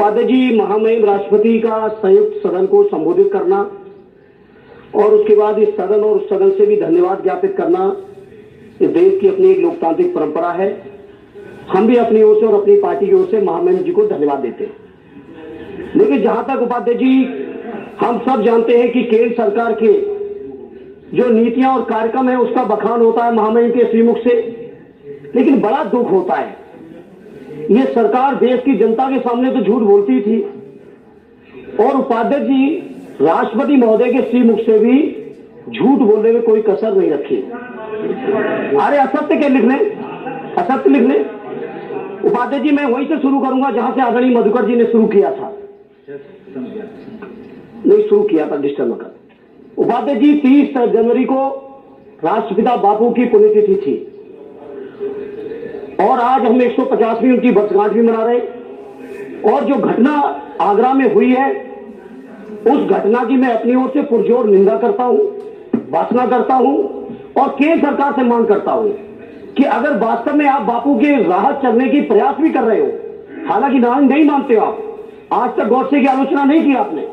उपाध्याय जी, महामहिम राष्ट्रपति का संयुक्त सदन को संबोधित करना और उसके बाद इस सदन और उस सदन से भी धन्यवाद ज्ञापित करना इस देश की अपनी एक लोकतांत्रिक परंपरा है। हम भी अपनी ओर से और अपनी पार्टी की ओर से महामहिम जी को धन्यवाद देते हैं। लेकिन जहां तक उपाध्याय जी, हम सब जानते हैं कि केंद्र सरकार के जो नीतियां और कार्यक्रम है उसका बखान होता है महामहिम के श्रीमुख से, लेकिन बड़ा दुख होता है ये सरकार देश की जनता के सामने तो झूठ बोलती थी और उपाध्याय जी राष्ट्रपति महोदय के श्रीमुख से भी झूठ बोलने में कोई कसर नहीं रखी। अरे असत्य क्या लिख लें, असत्य लिख लें। उपाध्याय जी, मैं वहीं से शुरू करूंगा जहां से आदरणीय मधुकर जी ने शुरू किया था, डिस्टर्ब न कर। उपाध्याय जी, 30 जनवरी को राष्ट्रपिता बापू की पुण्यतिथि थी और आज हम 150वीं उनकी वर्षगांठ भी मना रहे। और जो घटना आगरा में हुई है उस घटना की मैं अपनी ओर से पुरजोर निंदा करता हूं, वासना करता हूं और केंद्र सरकार से मांग करता हूं कि अगर वास्तव में आप बापू के राह चलने की प्रयास भी कर रहे हो, हालांकि नहीं मानते हो आप, आज तक गौडसे की आलोचना नहीं की आपने,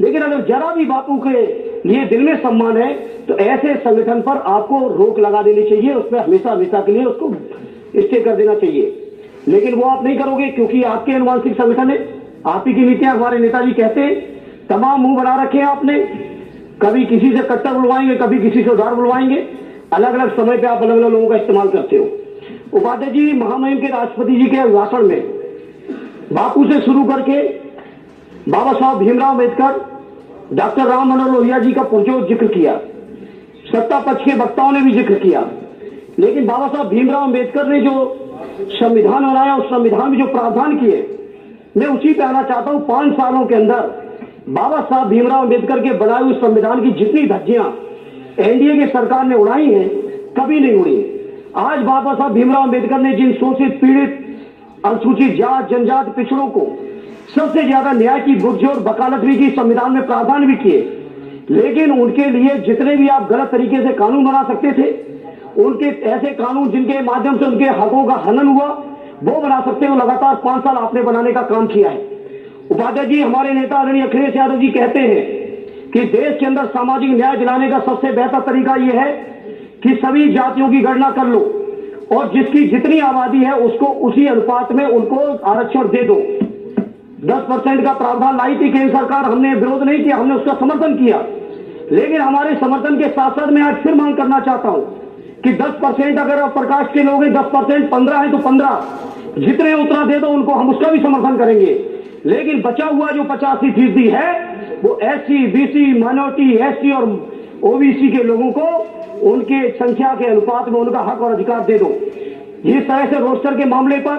लेकिन अगर जरा भी बापू के लिए दिल में सम्मान है तो ऐसे संगठन पर आपको रोक लगा देनी चाहिए, उस पर हमेशा के लिए उसको स्टे कर देना चाहिए। लेकिन वो आप नहीं करोगे क्योंकि आपके अनुवांशिक संगठन है, आप ही की नीतियां। हमारे नेताजी कहते हैं तमाम मुंह बना रखे हैं आपने, कभी किसी से कट्टर बुलवाएंगे, कभी किसी से उधार बुलवाएंगे, अलग अलग समय पे आप अलग अलग लोगों का इस्तेमाल करते हो। उपाध्याय जी, महामहिम के राष्ट्रपति जी के भाषण में बापू से शुरू करके बाबा साहब भीमराव अम्बेडकर, डॉक्टर राम मनोहर लोहिया जी का पुरजोर जिक्र किया, सत्ता पक्ष के वक्ताओं ने भी जिक्र किया, लेकिन बाबा साहब भीमराव अम्बेडकर ने जो संविधान बनाया उस संविधान में जो प्रावधान किए, मैं उसी पे आना चाहता हूं। 5 सालों के अंदर बाबा साहब भीमराव अम्बेडकर के बनाए हुए संविधान की जितनी धज्जियां एनडीए की सरकार ने उड़ाई हैं, कभी नहीं उड़ी। आज बाबा साहब भीमराव अम्बेडकर ने जिन शोषित, पीड़ित, अनुसूचित जात, जनजाति, पिछड़ों को सबसे ज्यादा न्याय की गुर्ज और वकालत भी की, संविधान में प्रावधान भी किए, लेकिन उनके लिए जितने भी आप गलत तरीके से कानून बना सकते थे, उनके ऐसे कानून जिनके माध्यम से उनके हकों का हनन हुआ, वो बना सकते हो। लगातार 5 साल आपने बनाने का काम किया है। उपाध्याय जी, हमारे नेता आदरणीय अखिलेश यादव जी कहते हैं कि देश के अंदर सामाजिक न्याय दिलाने का सबसे बेहतर तरीका यह है कि सभी जातियों की गणना कर लो और जिसकी जितनी आबादी है उसको उसी अनुपात में उनको आरक्षण दे दो। 10% का प्रावधान लाई थी केंद्र सरकार, हमने विरोध नहीं किया, हमने उसका समर्थन किया, लेकिन हमारे समर्थन के साथ साथ मैं आज फिर मांग करना चाहता हूं कि 10% अगर आप प्रकाश के लोग हैं, 10% 15 है तो 15 जितने उतना दे दो उनको, हम उसका भी समर्थन करेंगे। लेकिन बचा हुआ जो 85% है वो एससी, बीसी, माइनॉरिटी, एसटी और ओबीसी के लोगों को उनके संख्या के अनुपात में उनका हक और अधिकार दे दो। जिस तरह से रोस्टर के मामले पर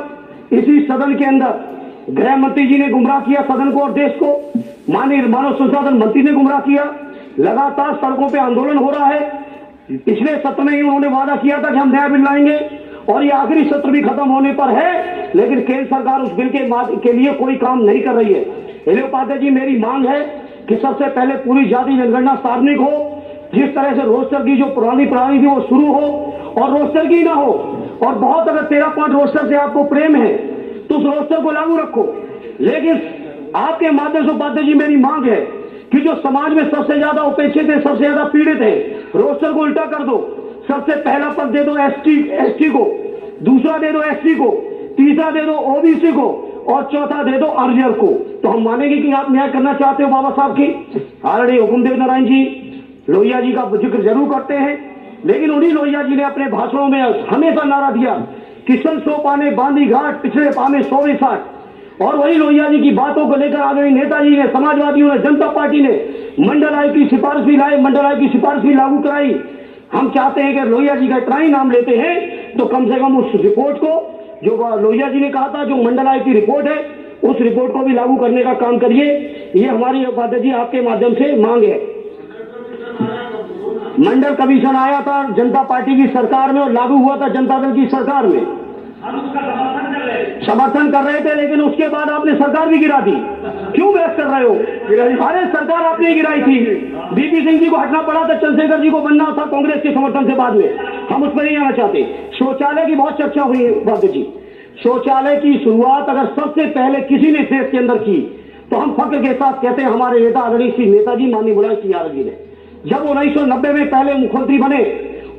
इसी सदन के अंदर गृह मंत्री जी ने गुमराह किया सदन को और देश को, माननीय मानव संसाधन मंत्री ने गुमराह किया, लगातार सड़कों पर आंदोलन हो रहा है। पिछले सत्र में ही उन्होंने वादा किया था कि हम नया बिल लाएंगे और ये आखिरी सत्र भी खत्म होने पर है, लेकिन केंद्र सरकार उस बिल के लिए कोई काम नहीं कर रही है। इसलिए उपाध्याय जी, मेरी मांग है कि सबसे पहले पूरी जाति जनगणना सार्वजनिक हो, जिस तरह से रोस्टर की जो पुरानी प्रणाली थी वो शुरू हो और रोस्टर की ना हो। और बहुत अगर 13 पॉइंट रोस्टर से आपको प्रेम है तो उस रोस्टर को लागू रखो, लेकिन आपके माध्यम से उपाध्याय जी मेरी मांग है कि जो समाज में सबसे ज्यादा उपेक्षित है, सबसे ज्यादा पीड़ित है, रोस्टर को उल्टा कर दो। सबसे पहला पद दे दो एसटी को, दूसरा दे दो एससी को, तीसरा दे दो ओबीसी को और चौथा दे दो आरजीआर को। तो हम मानेंगे कि आप न्याय करना चाहते हो बाबा साहब की। आदरणीय हुकुमदेव नारायण जी लोहिया जी का जिक्र जरूर करते हैं, लेकिन उन्हीं लोहिया जी ने अपने भाषणों में हमेशा नारा दिया कि सन 100 पाने बांधी घाट, पिछले पाने 100 साठ। और वही लोहिया जी की बातों को लेकर आदरणीय नेताजी ने, समाजवादियों ने, जनता पार्टी ने मंडल आयोग की सिफारिश भी लाई, मंडल आयोग की सिफारिश भी लागू कराई। हम चाहते हैं कि लोहिया जी का इतना ही नाम लेते हैं तो कम से कम उस रिपोर्ट को, जो लोहिया जी ने कहा था, जो मंडल आयोग की रिपोर्ट है, उस रिपोर्ट को भी लागू करने का काम करिए। ये हमारी उपाध्याय जी आपके माध्यम से मांग है। मंडल कमीशन आया था जनता पार्टी की सरकार में और लागू हुआ था जनता दल की सरकार में, हम उसका समर्थन कर रहे थे, लेकिन उसके बाद आपने सरकार भी गिरा दी। क्यों बहस कर रहे हो? अरे सरकार आपने गिराई थी, बीपी सिंह जी को हटना पड़ा था, चंद्रशेखर जी को बनना था कांग्रेस के समर्थन से बाद में। हम उस पर नहीं आना चाहते। शौचालय की बहुत चर्चा हुई है उपाध्याय जी, शौचालय की शुरुआत अगर सबसे पहले किसी ने देश के अंदर की तो हम फख्र के साथ कहते हैं हमारे नेता आदरणीय श्री नेताजी माननीय मुलायम सिंह यादव जी ने। जब 1990 में पहले मुख्यमंत्री बने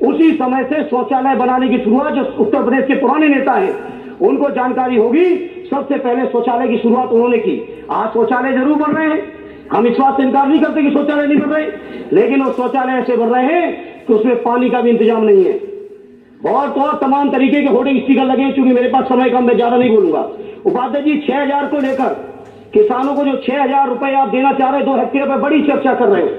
उसी समय से शौचालय बनाने की शुरुआत, जो उत्तर प्रदेश के पुराने नेता हैं उनको जानकारी होगी, सबसे पहले शौचालय की शुरुआत उन्होंने की। आज शौचालय जरूर बन रहे हैं, हम इस बात से इनकार नहीं करते कि शौचालय नहीं बन रहे, लेकिन वो शौचालय ऐसे बन रहे हैं कि उसमें पानी का भी इंतजाम नहीं है। बहुत और तमाम तरीके के होर्डिंग स्टिकर लगे हैं। चूंकि मेरे पास समय कम, मैं ज्यादा नहीं बोलूंगा। उपाध्याय जी, 6,000 को लेकर किसानों को जो 6,000 रुपए आप देना चाह रहे हैं 2 हेक्टेयर पर, बड़ी चर्चा कर रहे हैं।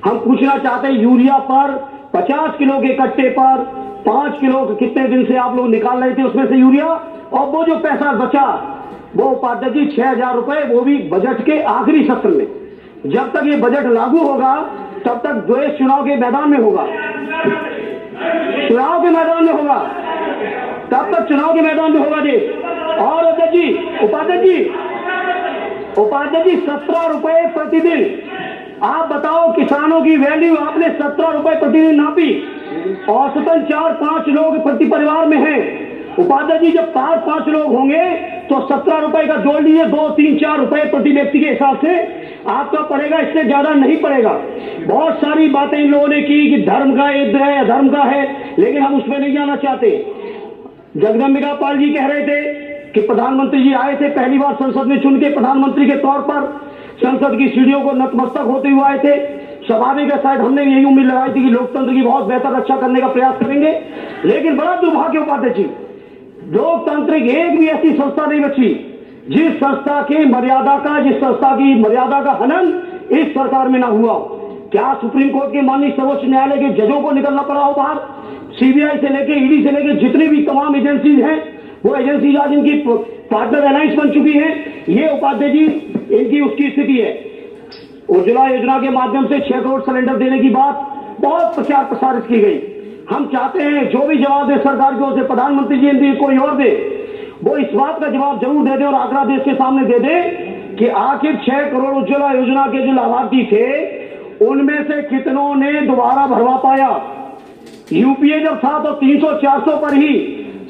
हम पूछना चाहते हैं, यूरिया पर 50 किलो के कट्टे पर 5 किलो कितने दिन से आप लोग निकाल रहे थे उसमें से यूरिया, और वो जो पैसा बचा वो उपाध्याय जी 6,000 रुपए, वो भी बजट के आखिरी सत्र में। जब तक ये बजट लागू होगा तब तक देश चुनाव के मैदान में होगा, चुनाव के मैदान में होगा, तब तक चुनाव के मैदान में होगा देश। और उपाध्याय जी 17 रुपए प्रतिदिन, आप बताओ किसानों की वैल्यू आपने 17 रुपए प्रतिदिन नापी, औसतन 4-5 लोग प्रति परिवार में हैं। उपाध्याय जी, जब 4-5 लोग होंगे तो 17 रुपए का जोड़ लीजिए, 2-3-4 रुपए प्रति व्यक्ति के हिसाब से आपका पड़ेगा, इससे ज्यादा नहीं पड़ेगा। बहुत सारी बातें इन लोगों ने की कि धर्म का युद्ध है, अधर्म का है, लेकिन हम उसमें नहीं जाना चाहते। जगदम्बिका पाल जी कह रहे थे कि प्रधानमंत्री जी आए थे, पहली बार संसद में चुन के प्रधानमंत्री के तौर पर संसद की सीढ़ियों को नतमस्तक होते हुए आए थे। स्वाभाविक है, शायद हमने यही उम्मीद लगाई थी कि लोकतंत्र की बहुत बेहतर रक्षा करने का प्रयास करेंगे, लेकिन बड़ा दुर्भाग्य उपाध्याय जी, लोकतांत्रिक एक भी ऐसी संस्था नहीं बची जिस संस्था की मर्यादा का हनन इस सरकार में ना हुआ। क्या सुप्रीम कोर्ट के माननीय सर्वोच्च न्यायालय के जजों को निकलना पड़ा हो बाहर? सीबीआई से लेके ईडी से लेके जितनी भी तमाम एजेंसीज हैं, वो एजेंसीज आज इनकी पार्टनर अलायंस बन चुकी हैं। ये उपाध्याय जी इनकी उसकी स्थिति है। उज्ज्वला योजना के माध्यम से 6 करोड़ सिलेंडर देने की बात बहुत प्रचार प्रसारित की गई। हम चाहते हैं जो भी जवाब दे सरकार की ओर से, प्रधानमंत्री जी ने कोई और दे, वो इस बात का जवाब जरूर दे दे और आंकड़ा देश के सामने दे दे कि आखिर 6 करोड़ उज्ज्वला योजना के जो लाभार्थी थे उनमें से कितनों ने दोबारा भरवा पाया। यूपीए जब था तो 300-400 पर ही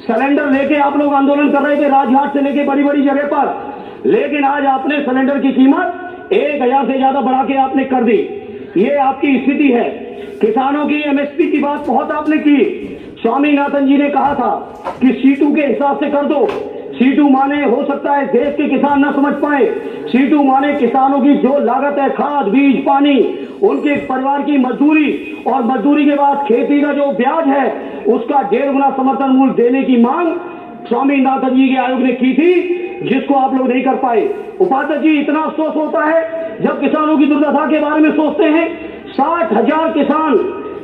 सिलेंडर लेके आप लोग आंदोलन कर रहे थे, राजघाट से लेके बड़ी बड़ी जगह पर, लेकिन आज आपने सिलेंडर की कीमत 1,000 से ज्यादा बढ़ा के आपने कर दी। ये आपकी स्थिति है। किसानों की एमएसपी की बात बहुत आपने की। स्वामीनाथन जी ने कहा था कि C2 के हिसाब से कर दो। C2 माने हो सकता है देश के किसान न समझ पाए, C2 माने किसानों की जो लागत है, खाद, बीज, पानी, उनके परिवार की मजदूरी, और मजदूरी के बाद खेती का जो ब्याज है उसका 1.5 गुना समर्थन मूल्य देने की मांग स्वामीनाथन जी के आयोग ने की थी, जिसको आप लोग नहीं कर पाए। उपाध्याय जी, इतना अफसोस होता है जब किसानों की दुर्दशा के बारे में सोचते हैं। 60,000 किसान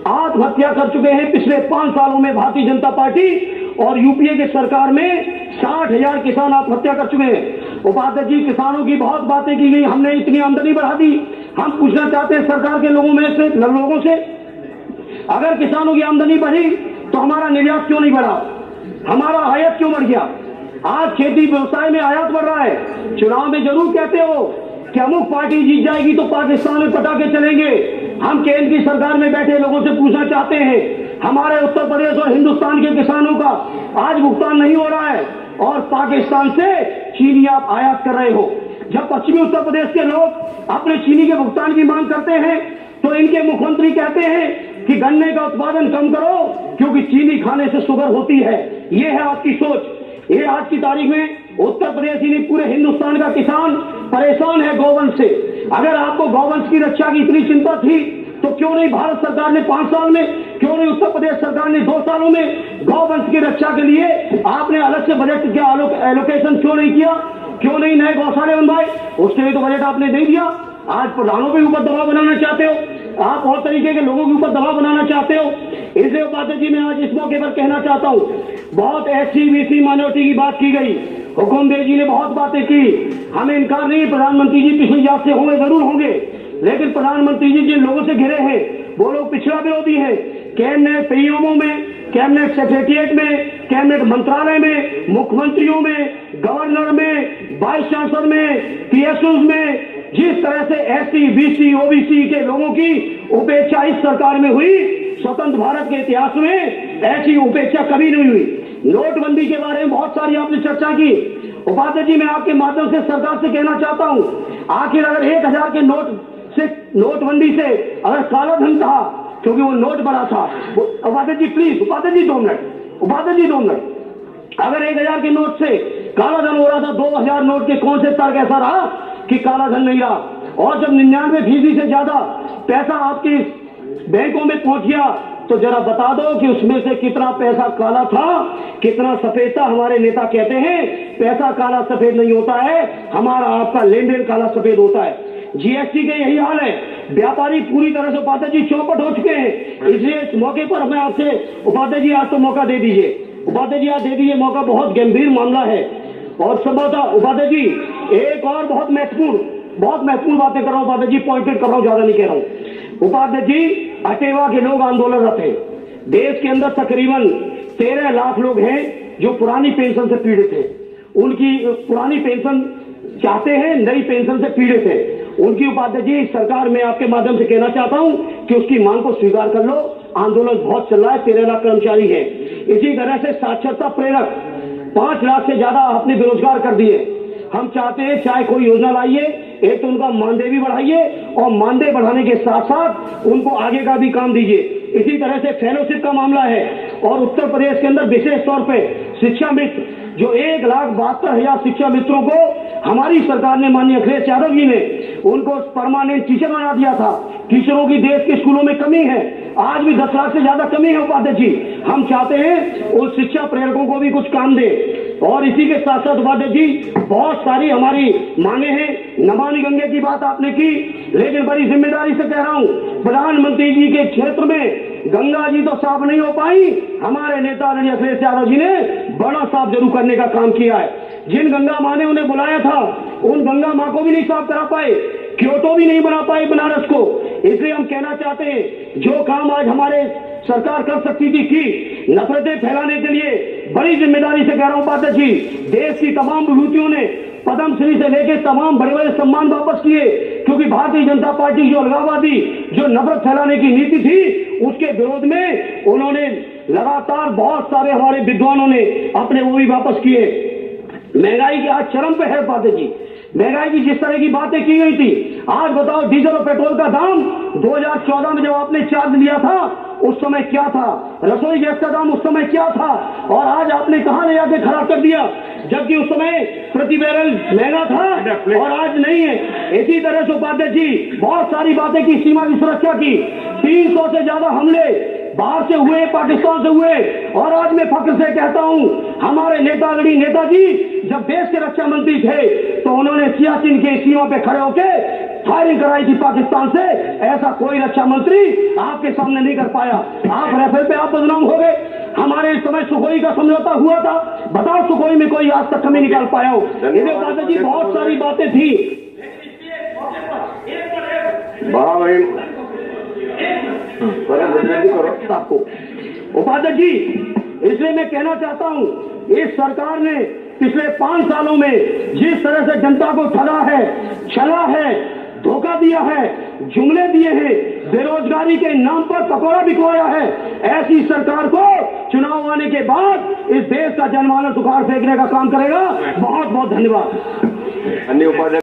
आत्महत्या कर चुके हैं पिछले 5 सालों में। भारतीय जनता पार्टी और यूपीए की सरकार में 60,000 किसान आत्महत्या कर चुके हैं। उपाध्याय जी, किसानों की बहुत बातें की गई, हमने इतनी आमदनी बढ़ा दी। हम पूछना चाहते हैं सरकार के लोगों से, अगर किसानों की आमदनी बढ़ी तो हमारा निर्यात क्यों नहीं बढ़ा, हमारा आयात क्यों बढ़ गया? आज खेती व्यवसाय में आयात बढ़ रहा है। चुनाव में जरूर कहते हो कि अमुक पार्टी जीत जाएगी तो पाकिस्तान में पटाखे चलेंगे। हम केंद्र की सरकार में बैठे लोगों से पूछना चाहते हैं, हमारे उत्तर प्रदेश और हिंदुस्तान के किसानों का आज भुगतान नहीं हो रहा है और पाकिस्तान से चीनी आप आयात कर रहे हो। जब पश्चिमी उत्तर प्रदेश के लोग अपने चीनी के भुगतान की मांग करते हैं तो इनके मुख्यमंत्री कहते हैं कि गन्ने का उत्पादन कम करो क्योंकि चीनी खाने से शुगर होती है। ये है आपकी सोच। ये आज की तारीख में उत्तर प्रदेश ही नहीं, पूरे हिंदुस्तान का किसान परेशान है गौवंश से। अगर आपको गौवंश की रक्षा की इतनी चिंता थी तो क्यों नहीं भारत सरकार ने 5 साल में, क्यों नहीं उत्तर प्रदेश सरकार ने 2 सालों में गौवंश की रक्षा के लिए आपने अलग से बजट का एलोकेशन क्यों नहीं किया? क्यों नहीं नए गौशाले बनवाए? उसके लिए तो बजट आपने नहीं दिया। आज प्रधानों के ऊपर दबाव बनाना चाहते हो, आप और तरीके के लोगों के ऊपर दबाव बनाना चाहते हो। इसलिए उपाध्याय जी, मैं आज इस मौके पर कहना चाहता हूं, बहुत SC BC माइनॉरिटी की बात की गई, हुकुमदेव जी ने बहुत बातें की, हमें इनकार नहीं। प्रधानमंत्री जी पिछली याद से होंगे, जरूर होंगे, लेकिन प्रधानमंत्री जी जिन लोगों से घिरे हैं वो लोग पिछड़ा विरोधी है। कैबिनेट PMO में, कैबिनेट सेक्रेटरिएट में, कैबिनेट मंत्रालय में, मुख्यमंत्रियों में, गवर्नर में, वाइस चांसलर में, PSUs में जिस तरह से SC BC OBC के लोगों की उपेक्षा इस सरकार में हुई, स्वतंत्र भारत के इतिहास में ऐसी उपेक्षा कभी नहीं हुई। नोटबंदी के बारे में बहुत सारी आपने चर्चा की। उपाध्याय जी, मैं आपके माध्यम से सरकार से कहना चाहता हूं, आखिर अगर 1000 के नोटबंदी से अगर काला धन था, क्योंकि वो नोट बड़ा था, Upadhyay ji please, Upadhyay ji 2 minute, Upadhyay ji 2 minute, अगर 1000 के नोट से काला धन हो रहा था, 2000 नोट के कौन से तर्क ऐसा रहा कि काला धन नहीं रहा? और जब 99% से ज्यादा पैसा आपके बैंकों में पहुंच गया, तो जरा बता दो कि उसमें से कितना पैसा काला था, कितना सफेद था। हमारे नेता कहते हैं पैसा काला सफेद नहीं होता है, हमारा आपका लेन देन काला सफेद होता है। जीएसटी के यही हाल है, व्यापारी पूरी तरह से उपाध्याय जी चौपट हो चुके हैं। इसलिए इस मौके पर मैं आपसे, उपाध्याय जी आज तो मौका दे दीजिए, उपाध्याय जी आज दे दीजिए मौका, बहुत गंभीर मामला है। और संभवतः उपाध्याय जी एक और बहुत महत्वपूर्ण बातें कर रहा हूं, उपाध्याय जी पॉइंटेड कर रहा हूं, ज्यादा नहीं कह रहा हूं। उपाध्याय जी, अटेवा के लोग आंदोलनरत हैं। देश के अंदर तकरीबन 13 लाख लोग हैं जो पुरानी पेंशन से पीड़ित हैं। उनकी पुरानी पेंशन चाहते हैं, नई पेंशन से पीड़ित है। उनकी उपाध्याय जी सरकार में आपके माध्यम से कहना चाहता हूं कि उसकी मांग को स्वीकार कर लो। आंदोलन बहुत चल रहा है, 13 लाख कर्मचारी है। इसी तरह से साक्षरता प्रेरक 5 लाख से ज्यादा आपने बेरोजगार कर दिए। हम चाहते हैं चाहे कोई योजना लाइए, एक तो उनका मानदेय भी बढ़ाइए और मानदेय बढ़ाने के साथ साथ उनको आगे का भी काम दीजिए। इसी तरह से फेलोशिप का मामला है, और उत्तर प्रदेश के अंदर विशेष तौर पे शिक्षा मित्र, जो 1,72,000 शिक्षा मित्रों को हमारी सरकार ने, माननीय अखिलेश यादव जी ने उनको परमानेंट टीचर बना दिया था। टीचरों की देश के स्कूलों में कमी है, आज भी 10 लाख से ज्यादा कमी है उपाध्याय जी। हम चाहते हैं उन शिक्षा प्रेरकों को भी कुछ काम दे। और इसी के साथ साथ उपाध्याय जी बहुत सारी हमारी मांगे हैं। नमामि गंगे की बात आपने की, लेकिन बड़ी जिम्मेदारी से कह रहा हूं, प्रधानमंत्री जी के क्षेत्र में गंगा जी तो साफ नहीं हो पाई, हमारे नेता आदरणीय अखिलेश यादव जी ने बड़ा साफ जरूर करने का काम किया है। जिन गंगा मां ने उन्हें बुलाया था, उन गंगा मां को भी नहीं साफ करा पाए, क्योटो भी नहीं बना पाए बनारस को। इसलिए हम कहना चाहते हैं, जो काम आज हमारे सरकार कर सकती थी की, नफरतें फैलाने के लिए बड़ी जिम्मेदारी से कह रहा हूं उपाध्याय जी, देश की तमाम विभूतियों ने पद्म श्री से लेकर तमाम बड़े बड़े सम्मान वापस किए, क्योंकि भारतीय जनता पार्टी जो अलगाववादी, जो नफरत फैलाने की नीति थी, उसके विरोध में उन्होंने लगातार बहुत सारे हमारे विद्वानों ने अपने वो भी वापस किए। महंगाई की आज चरम पे है उपाध्याय जी, महंगाई की जिस तरह की बातें की गई थी, आज बताओ डीजल और पेट्रोल का दाम 2014 में जब आपने चार्ज लिया था उस समय क्या था, रसोई गैस का दाम उस समय क्या था, और आज आपने कहां ले जाके खड़ा कर दिया, जबकि उस समय प्रति बैरल महंगा था और आज नहीं है। इसी तरह से उपाध्याय जी बहुत सारी बातें की, सीमा की सुरक्षा की, 300 से ज्यादा हमले बाहर से हुए, पाकिस्तान से हुए। और आज मैं फख्र से कहता हूं, हमारे नेताजी जब देश के रक्षा मंत्री थे तो उन्होंने सियाचिन के सीमा पे खड़े होकर फायरिंग कराई थी पाकिस्तान से। ऐसा कोई रक्षा मंत्री आपके सामने नहीं कर पाया। आप राफेल पे आप बदनाम हो गए। हमारे इस समय सुखोई का समझौता हुआ था, बताओ सुखोई में कोई आज तक कमी निकाल पाया हो? इन्हें उपाध्याय जी बहुत सारी बातें थी। आपको उपाध्याय जी, इसलिए मैं कहना चाहता हूं, इस सरकार ने पिछले 5 सालों में जिस तरह से जनता को ठगा है, छला है, धोखा दिया है, जुमले दिए हैं, बेरोजगारी के नाम पर पकौड़ा बिकवाया है, ऐसी सरकार को चुनाव आने के बाद इस देश का जनमानस उखाड़ फेंकने का काम करेगा। बहुत बहुत धन्यवाद।